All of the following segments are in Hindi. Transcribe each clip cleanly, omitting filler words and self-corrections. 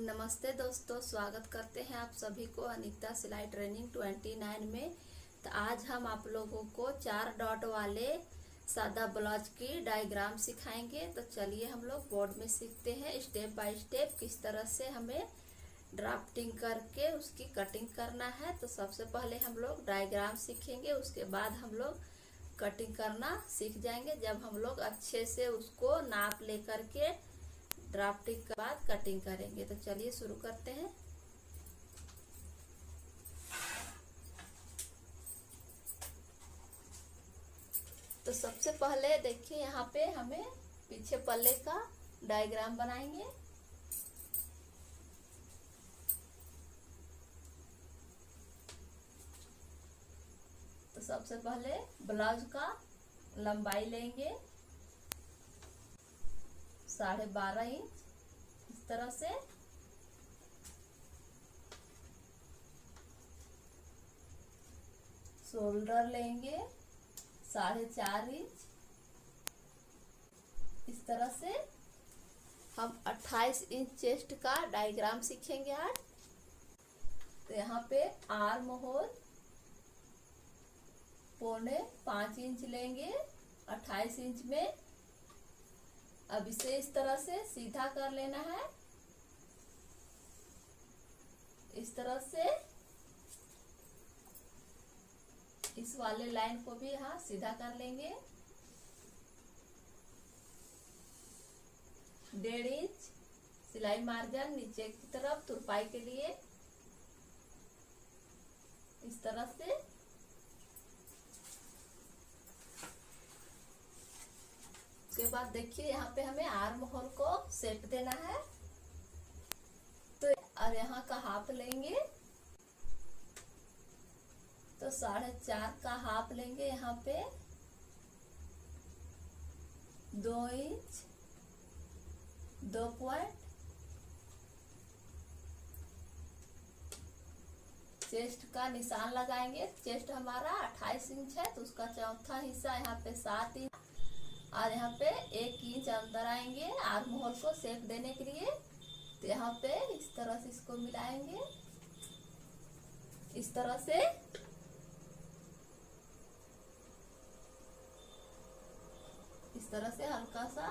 नमस्ते दोस्तों, स्वागत करते हैं आप सभी को अनीता सिलाई ट्रेनिंग 29 में। तो आज हम आप लोगों को 4 डॉट वाले सादा ब्लाउज की डायग्राम सिखाएंगे। तो चलिए हम लोग बोर्ड में सीखते हैं स्टेप बाय स्टेप किस तरह से हमें ड्राफ्टिंग करके उसकी कटिंग करना है। तो सबसे पहले हम लोग डायग्राम सीखेंगे, उसके बाद हम लोग कटिंग करना सीख जाएंगे। जब हम लोग अच्छे से उसको नाप ले करके ड्राफ्टिंग के बाद कटिंग करेंगे। तो चलिए शुरू करते हैं। तो सबसे पहले देखिए यहाँ पे हमें पीछे पल्ले का डायग्राम बनाएंगे। तो सबसे पहले ब्लाउज का लंबाई लेंगे 12.5 इंच इस तरह से। शोल्डर लेंगे 4.5 इंच इस तरह से। हम 28 इंच चेस्ट का डायग्राम सीखेंगे आज। तो यहाँ पे आर्म होल 4.25 इंच लेंगे 28 इंच में। अब इसे इस तरह से सीधा कर लेना है, इस तरह से। इस वाले लाइन को भी यहाँ सीधा कर लेंगे। 1.5 इंच सिलाई मार्जिन नीचे की तरफ तुरपाई के लिए इस तरह से। उसके बाद देखिए यहाँ पे हमें आर्म होल को शेप देना है। तो और यहाँ का हाफ लेंगे, तो 4.5 का हाफ लेंगे। यहाँ पे 2 इंच 2 पॉइंट। चेस्ट का निशान लगाएंगे। चेस्ट हमारा 28 इंच है, तो उसका चौथा हिस्सा यहाँ पे 7 इंच और यहाँ पे 1 इंच अंदर आएंगे आर्म होल को शेप देने के लिए। तो यहाँ पे इस तरह से इसको मिलाएंगे, इस तरह से। इस तरह से हल्का सा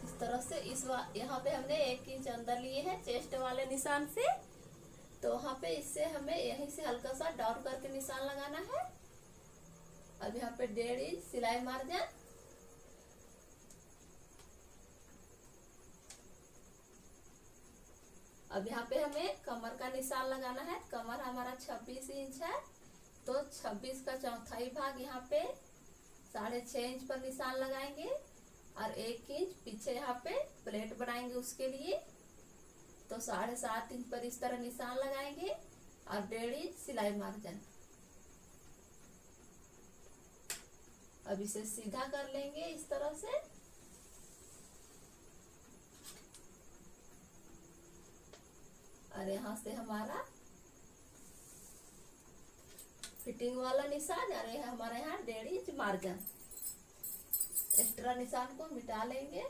इस तरह से यहाँ पे हमने 1 इंच अंदर लिए हैं चेस्ट वाले निशान से। तो वहां पे इससे हमें यहीं से हल्का सा डाउन करके निशान लगाना है। अब यहाँ पे 1.5 इंच सिलाई मार्जिन। अब यहाँ पे हमें कमर का निशान लगाना है। कमर हमारा 26 इंच है, तो 26 का चौथाई भाग यहाँ पे 6.5 इंच पर निशान लगाएंगे और 1 इंच पीछे यहाँ पे प्लेट बनाएंगे उसके लिए। तो 7.5 इंच पर इस तरह निशान लगाएंगे और 1.5 इंच सिलाई मार्जिन। अब इसे सीधा कर लेंगे इस तरह से। और यहाँ से हमारा फिटिंग वाला निशान और यह हमारे यहाँ 1.5 इंच मार्जिन। एक्स्ट्रा निशान को मिटा लेंगे।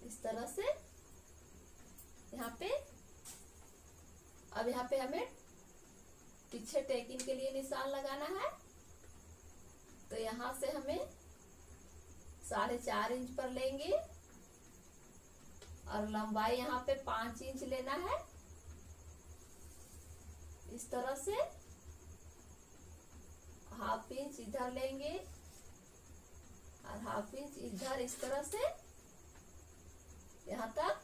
इस तरह से यहाँ पे। अब यहाँ पे हमें पीछे टेकिंग के लिए निशान लगाना है। तो यहाँ से हमें 4.5 इंच पर लेंगे और लंबाई यहाँ पे 5 इंच लेना है इस तरह से। ½ इंच इधर लेंगे और ½ इंच इधर इस तरह से यहाँ तक।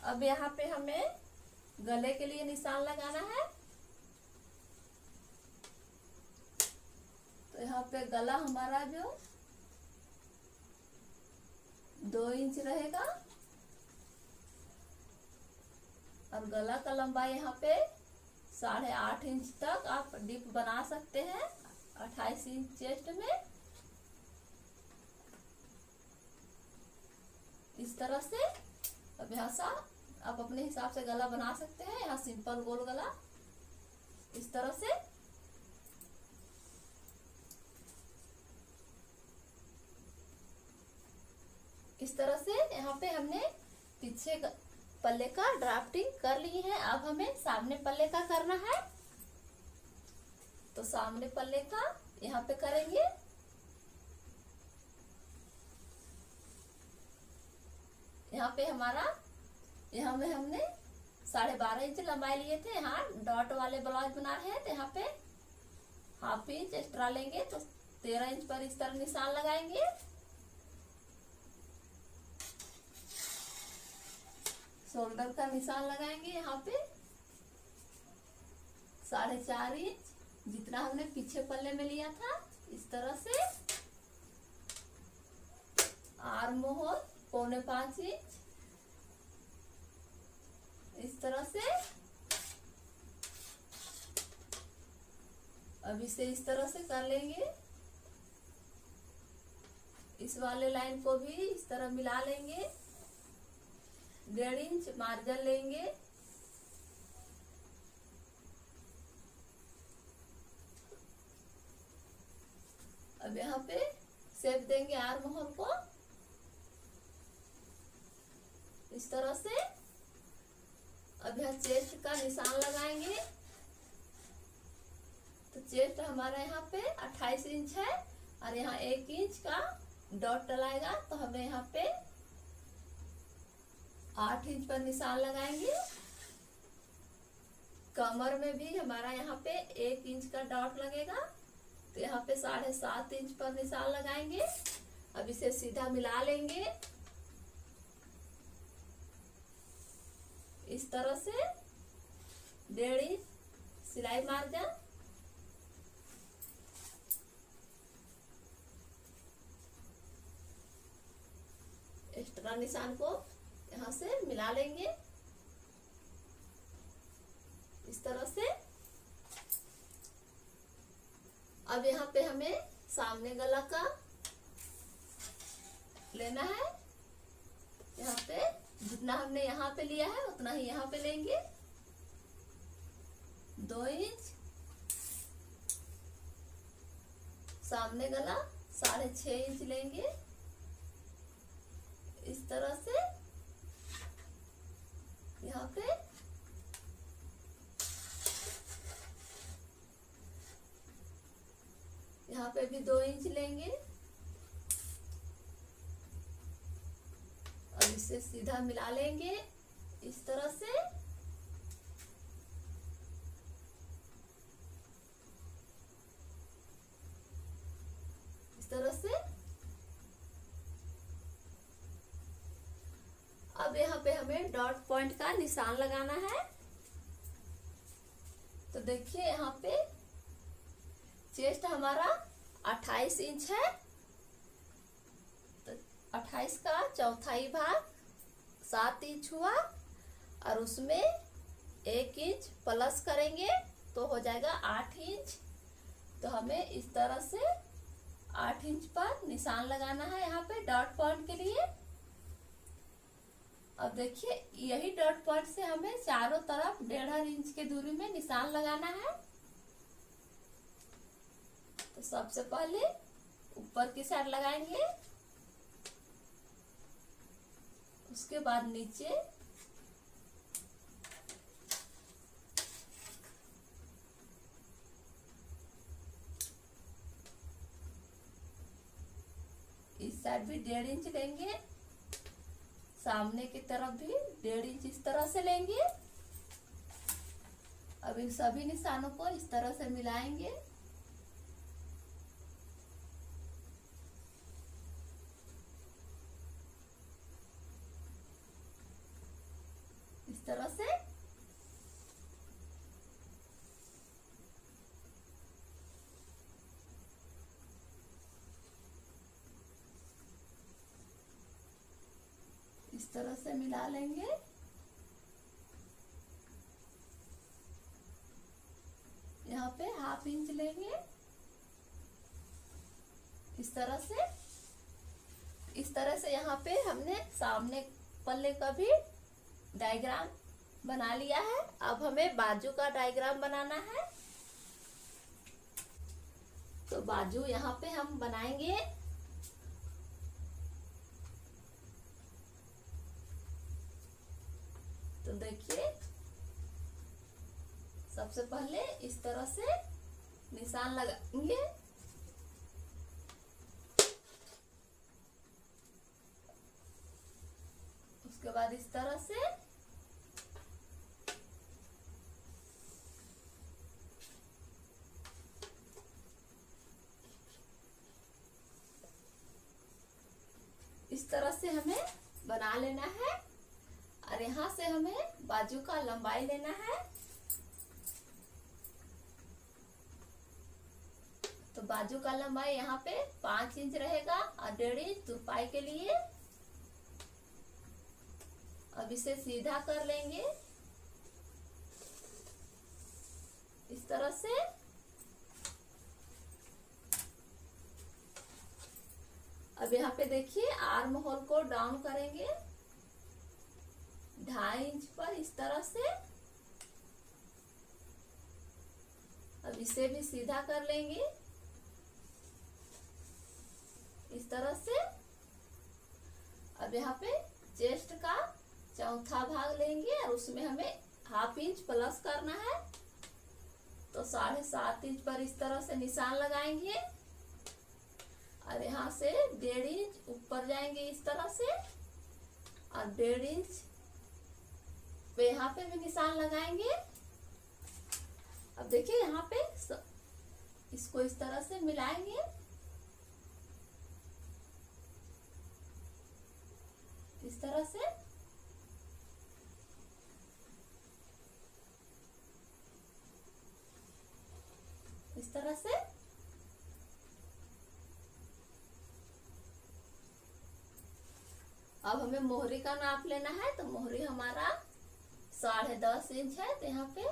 अब यहाँ पे हमें गले के लिए निशान लगाना है। तो यहाँ पे गला हमारा जो 2 इंच रहेगा और गला का लंबाई यहाँ पे 8.5 इंच तक आप डिप बना सकते हैं 28 इंच चेस्ट में। इस तरह से। अब आप अपने हिसाब से गला बना सकते हैं। यहाँ सिंपल गोल गला इस तरह से। इस तरह से यहाँ पे हमने पीछे पल्ले का ड्राफ्टिंग कर ली है। अब हमें सामने पल्ले का करना है, तो सामने पल्ले का यहाँ पे करेंगे। यहाँ पे हमारा, यहाँ में हमने 12.5 इंच लंबाई लिए थे। यहाँ डॉट वाले ब्लाउज बना रहे हैं, तो यहाँ पे ½ इंच एक्स्ट्रा लेंगे, तो 13 इंच पर इस तरह निशान लगाएंगे। शोल्डर का निशान लगाएंगे यहाँ पे 4.5 इंच, जितना हमने पीछे पल्ले में लिया था। इस तरह से आर्म होल 4.25 इंच, इस तरह से। अब इसे इस तरह से कर लेंगे। इस वाले लाइन को भी इस तरह मिला लेंगे। 1.5 इंच मार्जिन लेंगे। अब यहाँ पे शेप देंगे आर्म होल को इस तरह से। अब यहाँ चेस्ट का निशान लगाएंगे, तो चेस्ट हमारा यहाँ पे 28 इंच है और यहाँ 1 इंच का डॉट डलाएगा, तो हमें यहाँ पे 8 इंच पर निशान लगाएंगे। कमर में भी हमारा यहाँ पे 1 इंच का डॉट लगेगा, तो यहाँ पे 7.5 इंच पर निशान लगाएंगे। अब इसे सीधा मिला लेंगे इस तरह से। 1.5 इंच सिलाई मार्जिन। एक्स्ट्रा निशान को यहाँ से मिला लेंगे इस तरह से। अब यहाँ पे हमें सामने गला का लेना है। यहाँ पे जितना हमने यहाँ पे लिया है उतना ही यहाँ पे लेंगे। 2 इंच। सामने गला 6.5 इंच लेंगे इस तरह से। यहाँ पे भी 2 इंच लेंगे। अब इसे सीधा मिला लेंगे इस तरह से। इस तरह से। अब यहाँ पे हमें डॉट पॉइंट का निशान लगाना है। तो देखिए यहाँ पे चेस्ट हमारा 28 इंच है, तो 28 का चौथाई भाग 7 इंच हुआ और उसमें 1 इंच प्लस करेंगे तो हो जाएगा 8 इंच। तो हमें इस तरह से 8 इंच पर निशान लगाना है यहाँ पे डॉट पॉइंट के लिए। अब देखिए यही डॉट पॉइंट से हमें चारों तरफ 1.5 इंच के दूरी में निशान लगाना है। तो सबसे पहले ऊपर की साइड लगाएंगे, उसके बाद नीचे, इस साइड भी 1.5 इंच लेंगे, सामने की तरफ भी 1.5 इंच इस तरह से लेंगे। अब इन सभी निशानों को इस तरह से मिलाएंगे। इस तरह से। इस तरह से मिला लेंगे। यहाँ पे 1/2 इंच लेंगे इस तरह से। इस तरह से यहाँ पे हमने सामने पल्ले का भी डायग्राम बना लिया है। अब हमें बाजू का डायग्राम बनाना है। तो बाजू यहाँ पे हम बनाएंगे। तो देखिए, सबसे पहले इस तरह से निशान लगाएंगे। उसके बाद इस तरह से हमें बना लेना है। और यहाँ से हमें बाजू का लंबाई लेना है। तो बाजू का लंबाई यहाँ पे 5 इंच रहेगा और 1.5 इंच तुरपाई के लिए। अब इसे सीधा कर लेंगे इस तरह से। अब यहाँ पे देखिए, आर्म होल को डाउन करेंगे 2.5 इंच पर इस तरह से। अब इसे भी सीधा कर लेंगे इस तरह से। अब यहाँ पे चेस्ट का चौथा भाग लेंगे और उसमें हमें 1/2 इंच प्लस करना है। तो 7.5 इंच पर इस तरह से निशान लगाएंगे और यहाँ से 1.5 इंच ऊपर जाएंगे इस तरह से और 1.5 इंच पे यहाँ पे भी निशान लगाएंगे। अब देखिए, यहाँ पे इसको इस तरह से मिलाएंगे इस तरह से। इस तरह से अब हमें मोहरी का नाप लेना है। तो मोहरी हमारा 10.5 इंच है। तो यहाँ पे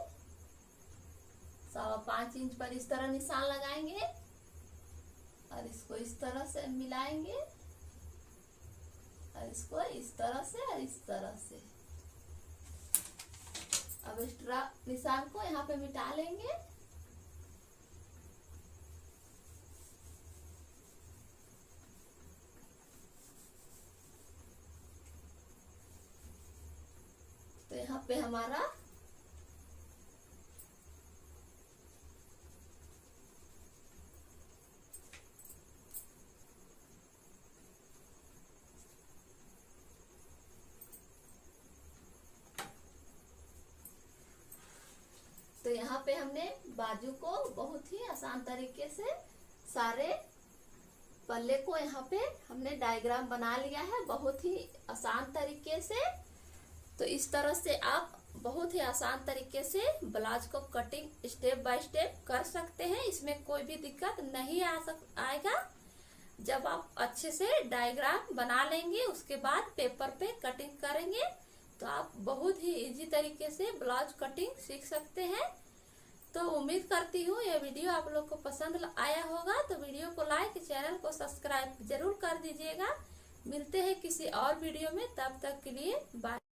5.25 इंच पर इस तरह निशान लगाएंगे और इसको इस तरह से मिलाएंगे और इसको इस तरह से और इस तरह से। अब एक्स्ट्रा निशान को यहाँ पे मिटा लेंगे। तो यहाँ पे हमारा तो यहाँ पे हमने बाजू को बहुत ही आसान तरीके से सारे पल्ले को यहाँ पे हमने डायग्राम बना लिया है, बहुत ही आसान तरीके से। तो इस तरह से आप बहुत ही आसान तरीके से ब्लाउज को कटिंग स्टेप बाय स्टेप कर सकते हैं। इसमें कोई भी दिक्कत नहीं आएगा। जब आप अच्छे से डायग्राम बना लेंगे, उसके बाद पेपर पे कटिंग करेंगे तो आप बहुत ही इजी तरीके से ब्लाउज कटिंग सीख सकते हैं। तो उम्मीद करती हूँ यह वीडियो आप लोग को पसंद आया होगा। तो वीडियो को लाइक, चैनल को सब्सक्राइब जरूर कर दीजिएगा। मिलते हैं किसी और वीडियो में, तब तक के लिए बाय।